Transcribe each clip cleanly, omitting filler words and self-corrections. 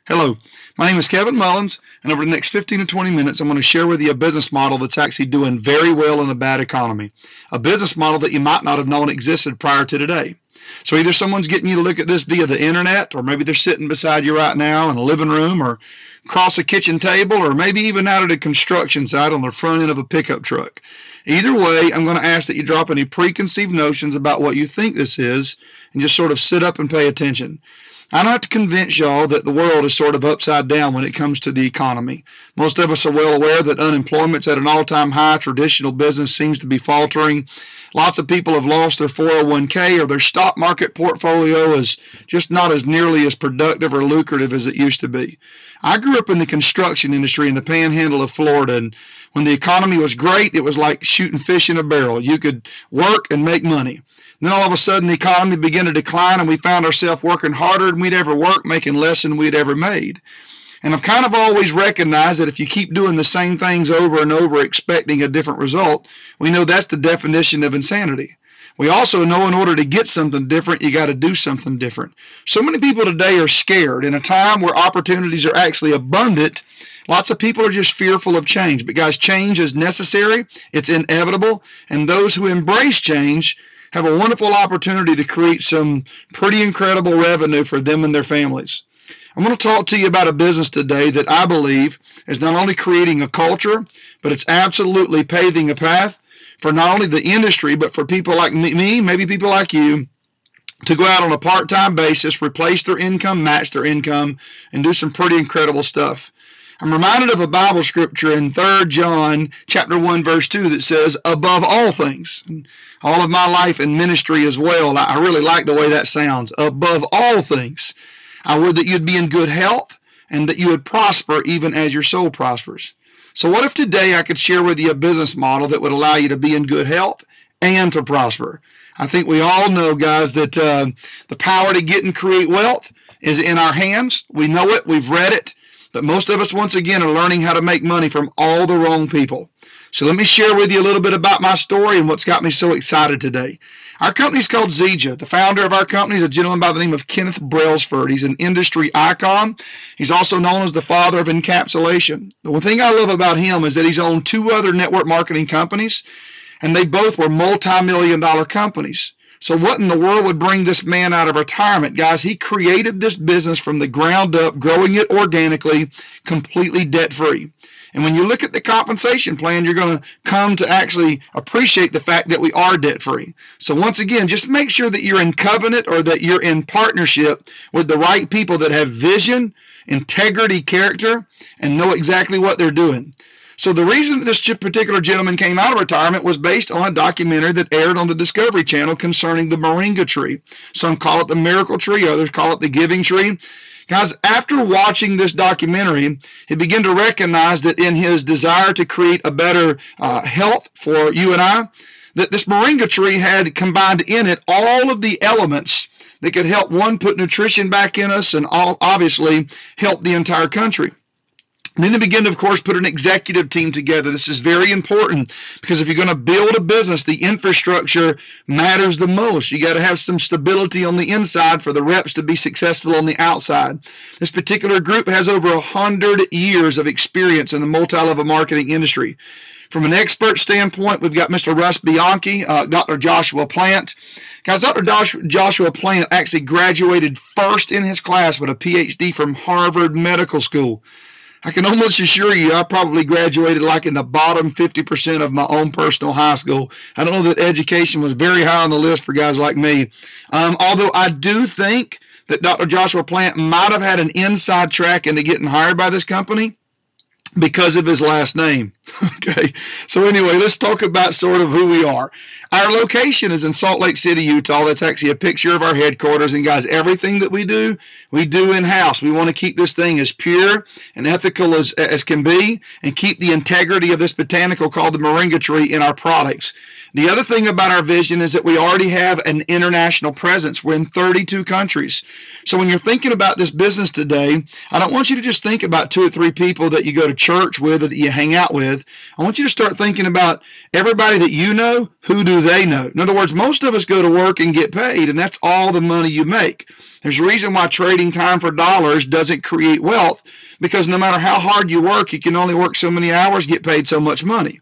Hello, my name is Kevin Mullens, and over the next 15 to 20 minutes, I'm going to share with you a business model that's actually doing very well in a bad economy. A business model that you might not have known existed prior to today. So either someone's getting you to look at this via the internet, or maybe they're sitting beside you right now in a living room, or across a kitchen table, or maybe even out at a construction site on the front end of a pickup truck. Either way, I'm going to ask that you drop any preconceived notions about what you think this is, and just sort of sit up and pay attention. I don't have to convince y'all that the world is sort of upside down when it comes to the economy. Most of us are well aware that unemployment's at an all-time high. Traditional business seems to be faltering. Lots of people have lost their 401k, or their stock market portfolio is just not as nearly as productive or lucrative as it used to be. I grew up in the construction industry in the panhandle of Florida, and when the economy was great, it was like shooting fish in a barrel. You could work and make money. Then all of a sudden the economy began to decline, and we found ourselves working harder than we'd ever worked, making less than we'd ever made. And I've kind of always recognized that if you keep doing the same things over and over expecting a different result, we know that's the definition of insanity. We also know in order to get something different, you got to do something different. So many people today are scared. In a time where opportunities are actually abundant, lots of people are just fearful of change. But guys, change is necessary, it's inevitable, and those who embrace change have a wonderful opportunity to create some pretty incredible revenue for them and their families. I'm going to talk to you about a business today that I believe is not only creating a culture, but it's absolutely paving a path for not only the industry, but for people like me, maybe people like you, to go out on a part-time basis, replace their income, match their income, and do some pretty incredible stuff. I'm reminded of a Bible scripture in 3 John chapter 1, verse 2 that says, above all things. And all of my life in ministry as well, I really like the way that sounds. Above all things, I would that you'd be in good health and that you would prosper even as your soul prospers. So what if today I could share with you a business model that would allow you to be in good health and to prosper? I think we all know, guys, that the power to get and create wealth is in our hands. We know it. We've read it. But most of us, once again, are learning how to make money from all the wrong people. So let me share with you a little bit about my story and what's got me so excited today. Our company is called ZIJA. The founder of our company is a gentleman by the name of Kenneth Brailsford. He's an industry icon. He's also known as the father of encapsulation. The one thing I love about him is that he's owned 2 other network marketing companies, and they both were multi-million-dollar companies. So what in the world would bring this man out of retirement? Guys, he created this business from the ground up, growing it organically, completely debt-free. And when you look at the compensation plan, you're going to come to actually appreciate the fact that we are debt-free. So once again, just make sure that you're in covenant or that you're in partnership with the right people that have vision, integrity, character, and know exactly what they're doing. So the reason that this particular gentleman came out of retirement was based on a documentary that aired on the Discovery Channel concerning the moringa tree. Some call it the miracle tree, others call it the giving tree. Guys, after watching this documentary, he began to recognize that in his desire to create a better health for you and I, that this moringa tree had combined in it all of the elements that could help, one, put nutrition back in us and obviously help the entire country. Then he began to, of course, put an executive team together. This is very important because if you're going to build a business, the infrastructure matters the most. You got to have some stability on the inside for the reps to be successful on the outside. This particular group has over 100 years of experience in the multi-level marketing industry. From an expert standpoint, we've got Mr. Russ Bianchi, Dr. Joshua Plant. Guys, Dr. Joshua Plant actually graduated first in his class with a PhD from Harvard Medical School. I can almost assure you I probably graduated like in the bottom 50% of my own personal high school. I don't know that education was very high on the list for guys like me. Although I do think that Dr. Joshua Plant might have had an inside track into getting hired by this company because of his last name. Okay, so anyway, let's talk about sort of who we are. Our location is in Salt Lake City, Utah. That's actually a picture of our headquarters. And guys, everything that we do in-house. We want to keep this thing as pure and ethical as can be and keep the integrity of this botanical called the moringa tree in our products. The other thing about our vision is that we already have an international presence. We're in 32 countries. So when you're thinking about this business today, I don't want you to just think about 2 or 3 people that you go to church with or that you hang out with. I want you to start thinking about everybody that you know, who do they know? In other words, most of us go to work and get paid, and that's all the money you make. There's a reason why trading time for dollars doesn't create wealth, because no matter how hard you work, you can only work so many hours, get paid so much money.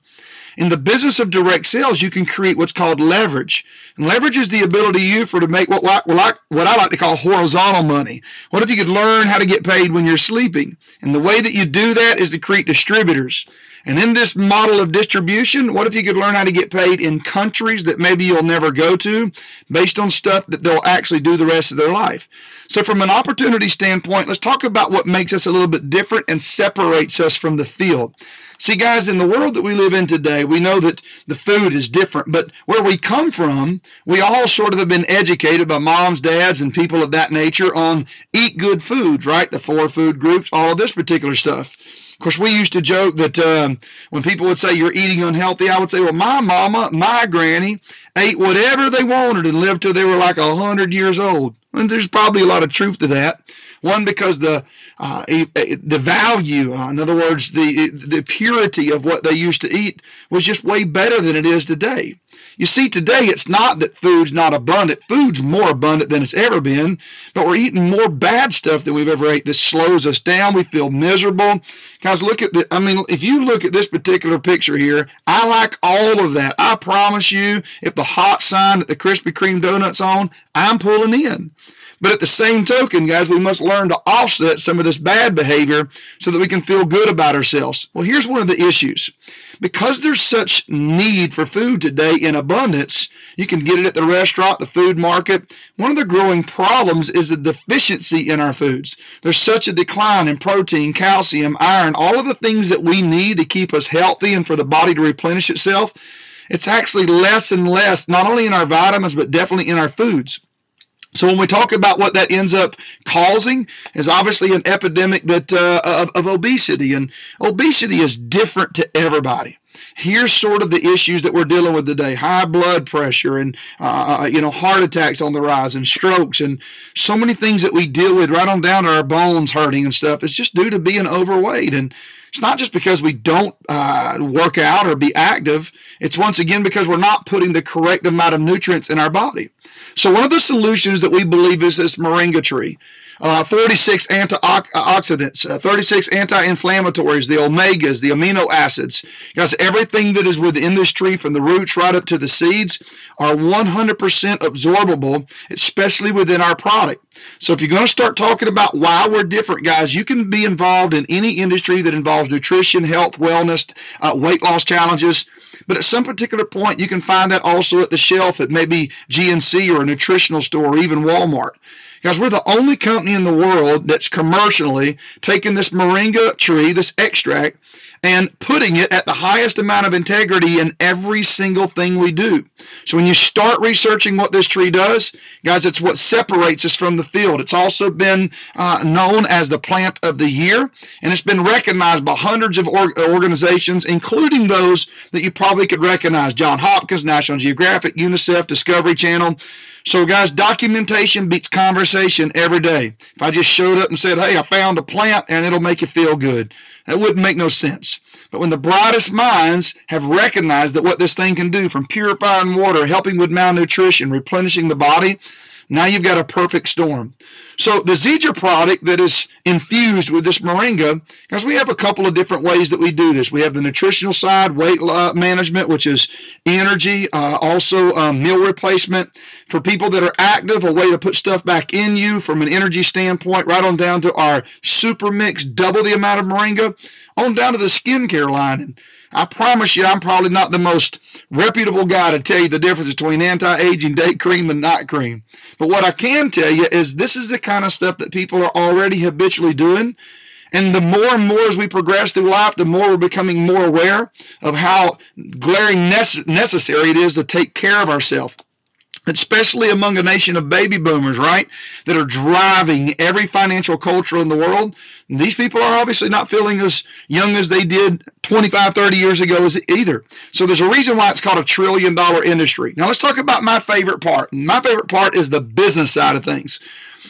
In the business of direct sales, you can create what's called leverage. And leverage is the ability to make what I like to call horizontal money. What if you could learn how to get paid when you're sleeping? And the way that you do that is to create distributors. And in this model of distribution, what if you could learn how to get paid in countries that maybe you'll never go to based on stuff that they'll actually do the rest of their life? So from an opportunity standpoint, let's talk about what makes us a little bit different and separates us from the field. See, guys, in the world that we live in today, we know that the food is different, but where we come from, we all sort of have been educated by moms, dads, and people of that nature on eat good foods, right? The 4 food groups, all of this particular stuff. Of course, we used to joke that when people would say you're eating unhealthy, I would say, well, my mama, my granny ate whatever they wanted and lived till they were like 100 years old. And there's probably a lot of truth to that. One, because the value, in other words, the purity of what they used to eat was just way better than it is today. You see, today it's not that food's not abundant. Food's more abundant than it's ever been, but we're eating more bad stuff than we've ever ate. This slows us down. We feel miserable. Guys, look at if you look at this particular picture here, I like all of that. I promise you, if the hot sign that the Krispy Kreme donut's on, I'm pulling in. But at the same token, guys, we must learn to offset some of this bad behavior so that we can feel good about ourselves. Well, here's one of the issues. Because there's such need for food today in abundance, you can get it at the restaurant, the food market. One of the growing problems is the deficiency in our foods. There's such a decline in protein, calcium, iron, all of the things that we need to keep us healthy and for the body to replenish itself. It's actually less and less, not only in our vitamins, but definitely in our foods. So when we talk about what that ends up causing is obviously an epidemic that of obesity, and obesity is different to everybody. Here's sort of the issues that we're dealing with today: high blood pressure and heart attacks on the rise and strokes and so many things that we deal with right on down to our bones hurting and stuff. It's just due to being overweight. And it's not just because we don't work out or be active. It's once again because we're not putting the correct amount of nutrients in our body. So one of the solutions that we believe is this moringa tree. 46 antioxidants, 36 anti-inflammatories, the omegas, the amino acids. Guys, everything that is within this tree, from the roots right up to the seeds, are 100% absorbable, especially within our product. So if you're going to start talking about why we're different, guys, you can be involved in any industry that involves nutrition, health, wellness, weight loss challenges. But at some particular point, you can find that also at the shelf at maybe GNC or a nutritional store or even Walmart. Guys, we're the only company in the world that's commercially taken this moringa tree, this extract, and putting it at the highest amount of integrity in every single thing we do. So when you start researching what this tree does, guys, it's what separates us from the field. It's also been known as the plant of the year, and it's been recognized by hundreds of organizations, including those that you probably could recognize: Johns Hopkins, National Geographic, UNICEF, Discovery Channel. So, guys, documentation beats conversation every day. If I just showed up and said, hey, I found a plant and it'll make you feel good, that wouldn't make no sense. But when the brightest minds have recognized that what this thing can do, from purifying water, helping with malnutrition, replenishing the body, now you've got a perfect storm. So the ZIJA product that is infused with this moringa, guys, we have a couple of different ways that we do this. We have the nutritional side, weight management, which is energy, also meal replacement. For people that are active, a way to put stuff back in you from an energy standpoint, right on down to our super mix, double the amount of moringa, on down to the skincare line. And I promise you, I'm probably not the most reputable guy to tell you the difference between anti-aging day cream and night cream. But what I can tell you is this is the kind of stuff that people are already habitually doing. And the more and more as we progress through life, the more we're becoming more aware of how glaring necessary it is to take care of ourselves. Especially among a nation of baby boomers, right, that are driving every financial culture in the world. These people are obviously not feeling as young as they did 25, 30 years ago either. So there's a reason why it's called $1 trillion industry. Now let's talk about my favorite part. My favorite part is the business side of things.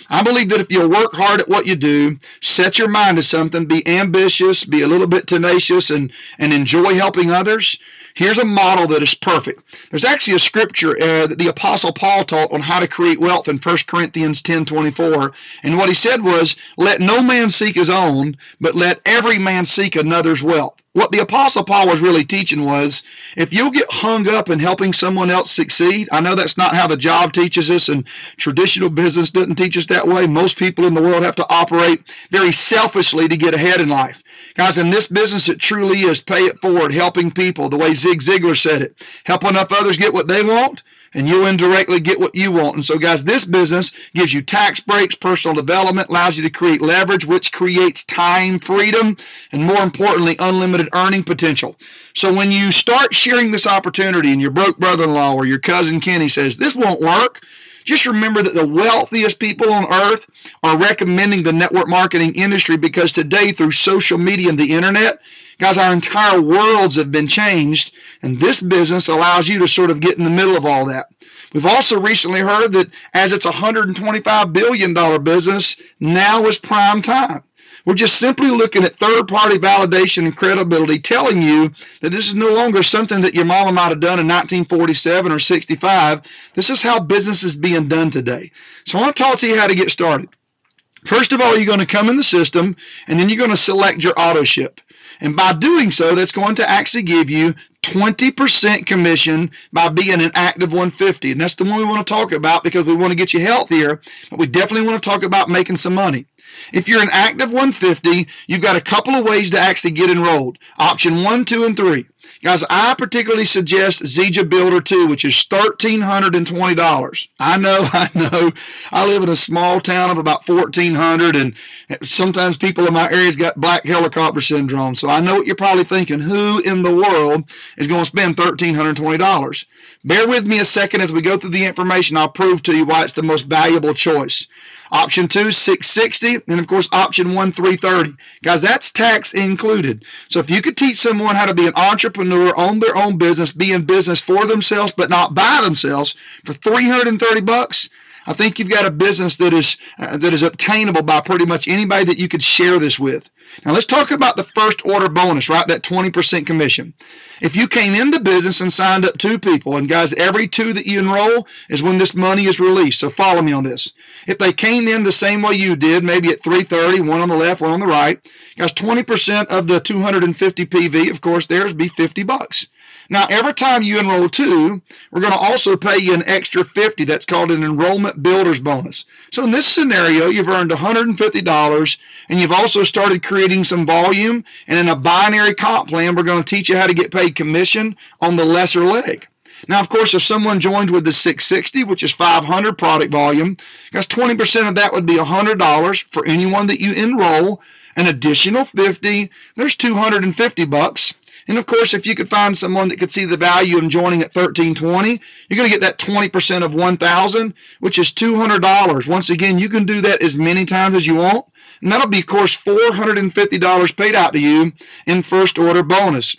I believe that if you'll work hard at what you do, set your mind to something, be ambitious, be a little bit tenacious, and enjoy helping others, here's a model that is perfect. There's actually a scripture that the Apostle Paul taught on how to create wealth in 1 Corinthians 10:24. And what he said was, let no man seek his own, but let every man seek another's wealth. What the Apostle Paul was really teaching was, if you'll get hung up in helping someone else succeed, I know that's not how the job teaches us, and traditional business doesn't teach us that way. Most people in the world have to operate very selfishly to get ahead in life. Guys, in this business, it truly is pay it forward, helping people, the way Zig Ziglar said it. Help enough others get what they want, and you'll indirectly get what you want. And so, guys, this business gives you tax breaks, personal development, allows you to create leverage, which creates time freedom, and more importantly, unlimited earning potential. So when you start sharing this opportunity and your broke brother-in-law or your cousin Kenny says, this won't work, just remember that the wealthiest people on earth are recommending the network marketing industry, because today, through social media and the internet, guys, our entire worlds have been changed, and this business allows you to sort of get in the middle of all that. We've also recently heard that as it's a $125 billion business, now is prime time. We're just simply looking at third-party validation and credibility telling you that this is no longer something that your mama might have done in 1947 or 65. This is how business is being done today. So I want to talk to you how to get started. First of all, you're going to come in the system, and then you're going to select your auto ship. And by doing so, that's going to actually give you 20% commission by being an active 150. And that's the one we want to talk about, because we want to get you healthier, but we definitely want to talk about making some money. If you're an active 150, you've got a couple of ways to actually get enrolled. Option 1, 2, and 3. Guys, I particularly suggest ZIJA Builder 2, which is $1,320. I know. I live in a small town of about 1,400, and sometimes people in my area's got black helicopter syndrome. So I know what you're probably thinking. Who in the world is going to spend $1,320? Bear with me a second as we go through the information. I'll prove to you why it's the most valuable choice. Option 2, $660, and of course option 1, $330. Guys, that's tax included. So if you could teach someone how to be an entrepreneur, own their own business, be in business for themselves but not by themselves for $330, I think you've got a business that is obtainable by pretty much anybody that you could share this with. Now let's talk about the first order bonus, right? That 20% commission. If you came into business and signed up 2 people, and guys, every 2 that you enroll is when this money is released. So follow me on this. If they came in the same way you did, maybe at 330, one on the left, one on the right, guys, 20% of the 250 PV, of course, theirs be $50. Now, every time you enroll 2, we're going to also pay you an extra $50. That's called an enrollment builder's bonus. So in this scenario, you've earned $150, and you've also started creating some volume. And in a binary comp plan, we're going to teach you how to get paid commission on the lesser leg. Now, of course, if someone joined with the 660, which is 500 product volume, guys, 20% of that would be $100 for anyone that you enroll. An additional $50, there's $250. And of course, if you could find someone that could see the value in joining at $1,320, you're going to get that 20% of $1,000, which is $200. Once again, you can do that as many times as you want. And that'll be, of course, $450 paid out to you in first order bonus.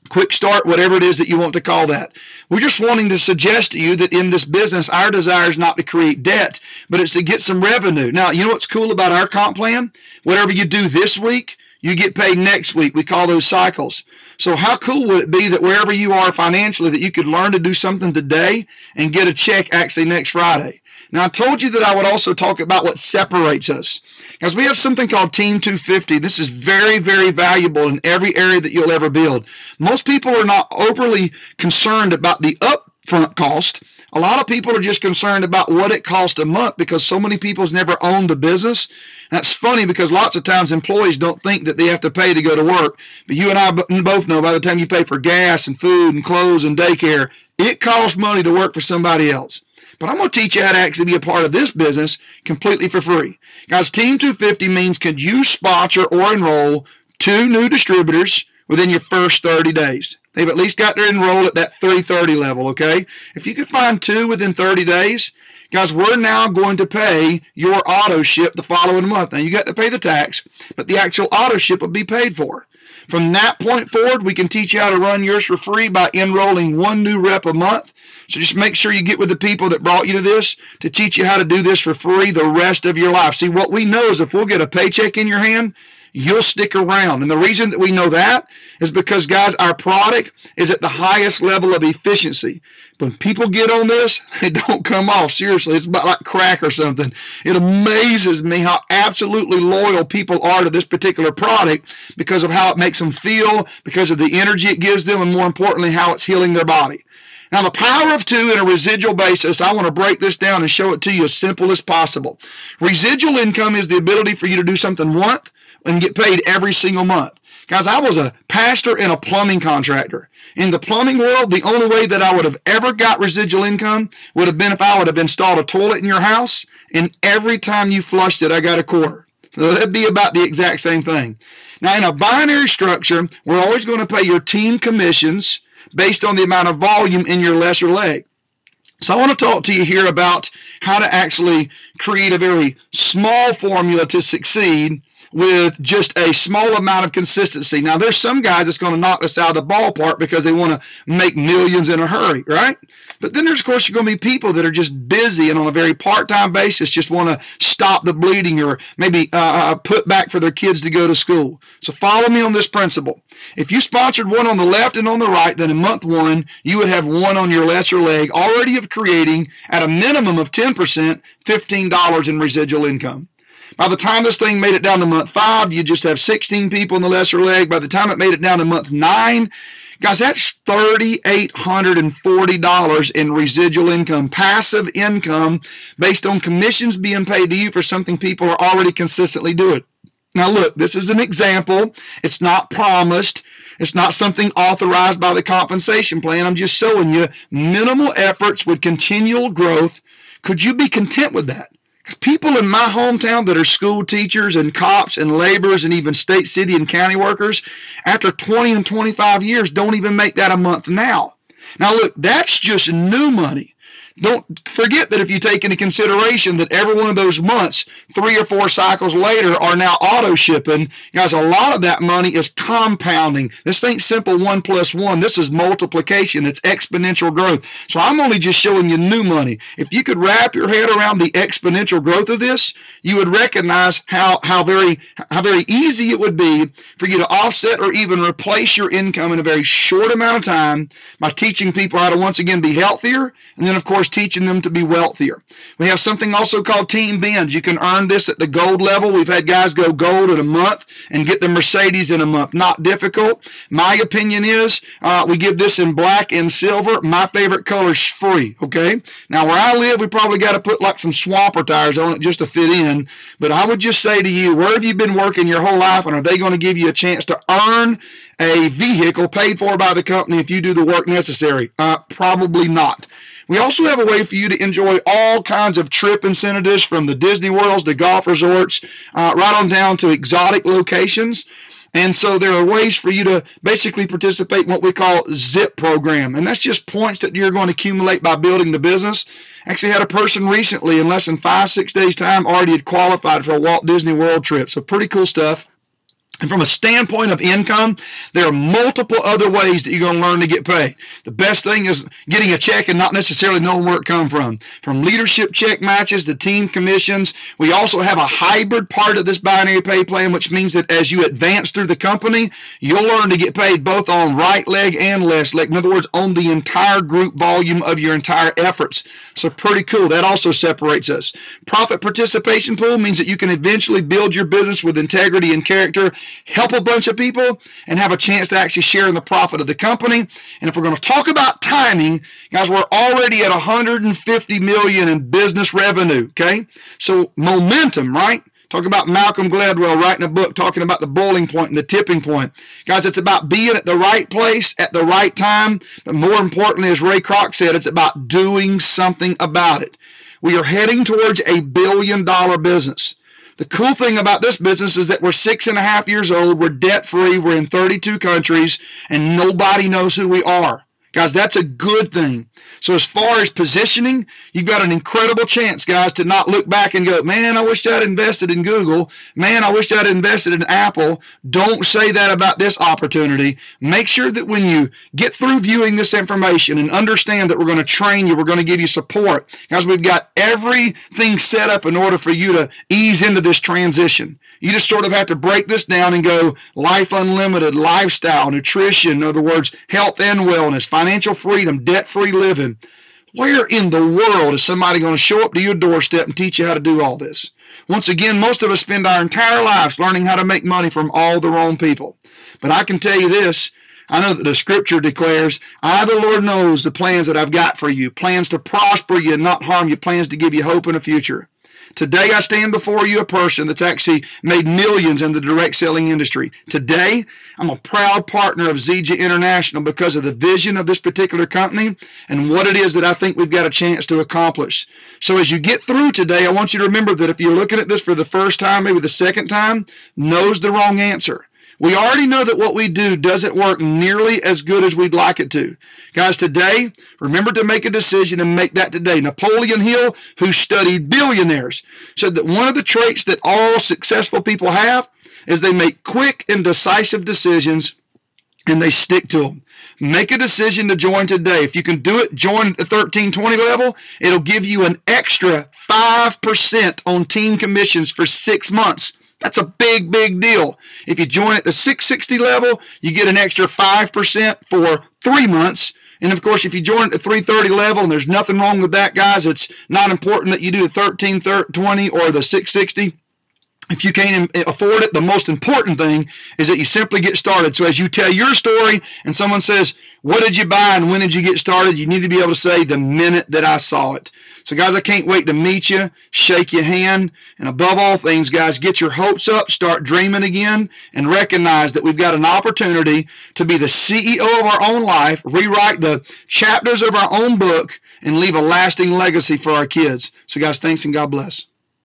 Quick start, whatever it is that you want to call that. We're just wanting to suggest to you that in this business, our desire is not to create debt, but it's to get some revenue. Now, you know what's cool about our comp plan? Whatever you do this week, you get paid next week. We call those cycles. So how cool would it be that wherever you are financially, that you could learn to do something today and get a check actually next Friday? Now, I told you that I would also talk about what separates us. As we have something called Team 250, this is very, very valuable in every area that you'll ever build. Most people are not overly concerned about the upfront cost. A lot of people are just concerned about what it costs a month, because so many people's never owned a business. That's funny, because lots of times employees don't think that they have to pay to go to work. But you and I both know by the time you pay for gas and food and clothes and daycare, it costs money to work for somebody else. But I'm going to teach you how to actually be a part of this business completely for free. Guys, Team 250 means could you sponsor or enroll 2 new distributors within your first 30 days. They've at least got to enroll at that 330 level, okay? If you could find 2 within 30 days, guys, we're now going to pay your auto ship the following month. Now, you got to pay the tax, but the actual auto ship will be paid for. From that point forward, we can teach you how to run yours for free by enrolling 1 new rep a month. So just make sure you get with the people that brought you to this to teach you how to do this for free the rest of your life. See, what we know is if we'll get a paycheck in your hand, you'll stick around. And the reason that we know that is because, guys, our product is at the highest level of efficiency. When people get on this, they don't come off. Seriously, it's about like crack or something. It amazes me how absolutely loyal people are to this particular product because of how it makes them feel, because of the energy it gives them, and more importantly, how it's healing their body. Now, the power of two in a residual basis, I want to break this down and show it to you as simple as possible. Residual income is the ability for you to do something once and get paid every single month. Guys, I was a pastor and a plumbing contractor. In the plumbing world, the only way that I would have ever got residual income would have been if I would have installed a toilet in your house, and every time you flushed it, I got a quarter. So that'd be about the exact same thing. Now, in a binary structure, we're always going to pay your team commissions based on the amount of volume in your lesser leg. So I want to talk to you here about how to actually create a very small formula to succeed with just a small amount of consistency. Now, there's some guys that's going to knock this out of the ballpark because they want to make millions in a hurry, right? But then there's, of course, going to be people that are just busy and on a very part-time basis just want to stop the bleeding or maybe put back for their kids to go to school. So follow me on this principle. If you sponsored one on the left and on the right, then in month one, you would have one on your lesser leg already of creating, at a minimum of 10%, $15 in residual income. By the time this thing made it down to month 5, you just have 16 people in the lesser leg. By the time it made it down to month 9, guys, that's $3,840 in residual income, passive income based on commissions being paid to you for something people are already consistently doing. Now, look, this is an example. It's not promised. It's not something authorized by the compensation plan. I'm just showing you minimal efforts with continual growth. Could you be content with that? People in my hometown that are school teachers and cops and laborers and even state, city, and county workers, after 20 and 25 years, don't even make that a month now. Now, look, that's just new money. Don't forget that if you take into consideration that every one of those months, 3 or 4 cycles later, are now auto shipping, guys, a lot of that money is compounding. This ain't simple 1 plus 1. This is multiplication. It's exponential growth. So I'm only just showing you new money. If you could wrap your head around the exponential growth of this, you would recognize how very easy it would be for you to offset or even replace your income in a very short amount of time by teaching people how to once again be healthier, and then, of course, teaching them to be wealthier. We have something also called team bins. You can earn this at the gold level. We've had guys go gold in a month and get the Mercedes in a month. Not difficult. My opinion is we give this in black and silver. My favorite color is free, okay? Now, where I live, we probably got to put like some swamper tires on it just to fit in. But I would just say to you, where have you been working your whole life, and are they going to give you a chance to earn a vehicle paid for by the company if you do the work necessary? Probably not. We also have a way for you to enjoy all kinds of trip incentives, from the Disney Worlds to golf resorts, right on down to exotic locations. And so there are ways for you to basically participate in what we call ZIP program. And that's just points that you're going to accumulate by building the business. Actually had a person recently in less than 5-6 days time already had qualified for a Walt Disney World trip. So pretty cool stuff. And from a standpoint of income, there are multiple other ways that you're going to learn to get paid. The best thing is getting a check and not necessarily knowing where it comes from. From leadership check matches to team commissions, we also have a hybrid part of this binary pay plan, which means that as you advance through the company, you'll learn to get paid both on right leg and left leg. In other words, on the entire group volume of your entire efforts. So pretty cool. That also separates us. Profit participation pool means that you can eventually build your business with integrity and character, help a bunch of people, and have a chance to actually share in the profit of the company. And if we're going to talk about timing, guys, we're already at $150 million in business revenue, okay? So momentum, right? Talk about Malcolm Gladwell writing a book talking about the boiling point and the tipping point. Guys, it's about being at the right place at the right time. But more importantly, as Ray Kroc said, it's about doing something about it. We are heading towards a billion-dollar business. The cool thing about this business is that we're 6.5 years old, we're debt-free, we're in 32 countries, and nobody knows who we are. Guys, that's a good thing. So as far as positioning, you've got an incredible chance, guys, to not look back and go, man, I wish I'd invested in Google. Man, I wish I'd invested in Apple. Don't say that about this opportunity. Make sure that when you get through viewing this information and understand that we're going to train you, we're going to give you support. Guys, we've got everything set up in order for you to ease into this transition. You just sort of have to break this down and go life unlimited, lifestyle, nutrition, in other words, health and wellness, financial freedom, debt-free living. Where in the world is somebody going to show up to your doorstep and teach you how to do all this? Once again, most of us spend our entire lives learning how to make money from all the wrong people. But I can tell you this, I know that the scripture declares, I, the Lord, knows the plans that I've got for you, plans to prosper you and not harm you, plans to give you hope in the future. Today, I stand before you a person that's actually made millions in the direct selling industry. Today, I'm a proud partner of ZIJA International because of the vision of this particular company and what it is that I think we've got a chance to accomplish. So as you get through today, I want you to remember that if you're looking at this for the first time, maybe the second time, knows the wrong answer. We already know that what we do doesn't work nearly as good as we'd like it to. Guys, today, remember to make a decision and make that today. Napoleon Hill, who studied billionaires, said that one of the traits that all successful people have is they make quick and decisive decisions and they stick to them. Make a decision to join today. If you can do it, join at the 1320 level. It'll give you an extra 5% on team commissions for 6 months. That's a big, big deal. If you join at the 660 level, you get an extra 5% for 3 months. And of course, if you join at the 330 level, and there's nothing wrong with that, guys, it's not important that you do the 1320 or the 660. If you can't afford it, the most important thing is that you simply get started. So as you tell your story and someone says, what did you buy and when did you get started? You need to be able to say the minute that I saw it. So guys, I can't wait to meet you, shake your hand, and above all things, guys, get your hopes up, start dreaming again, and recognize that we've got an opportunity to be the CEO of our own life, rewrite the chapters of our own book, and leave a lasting legacy for our kids. So guys, thanks and God bless.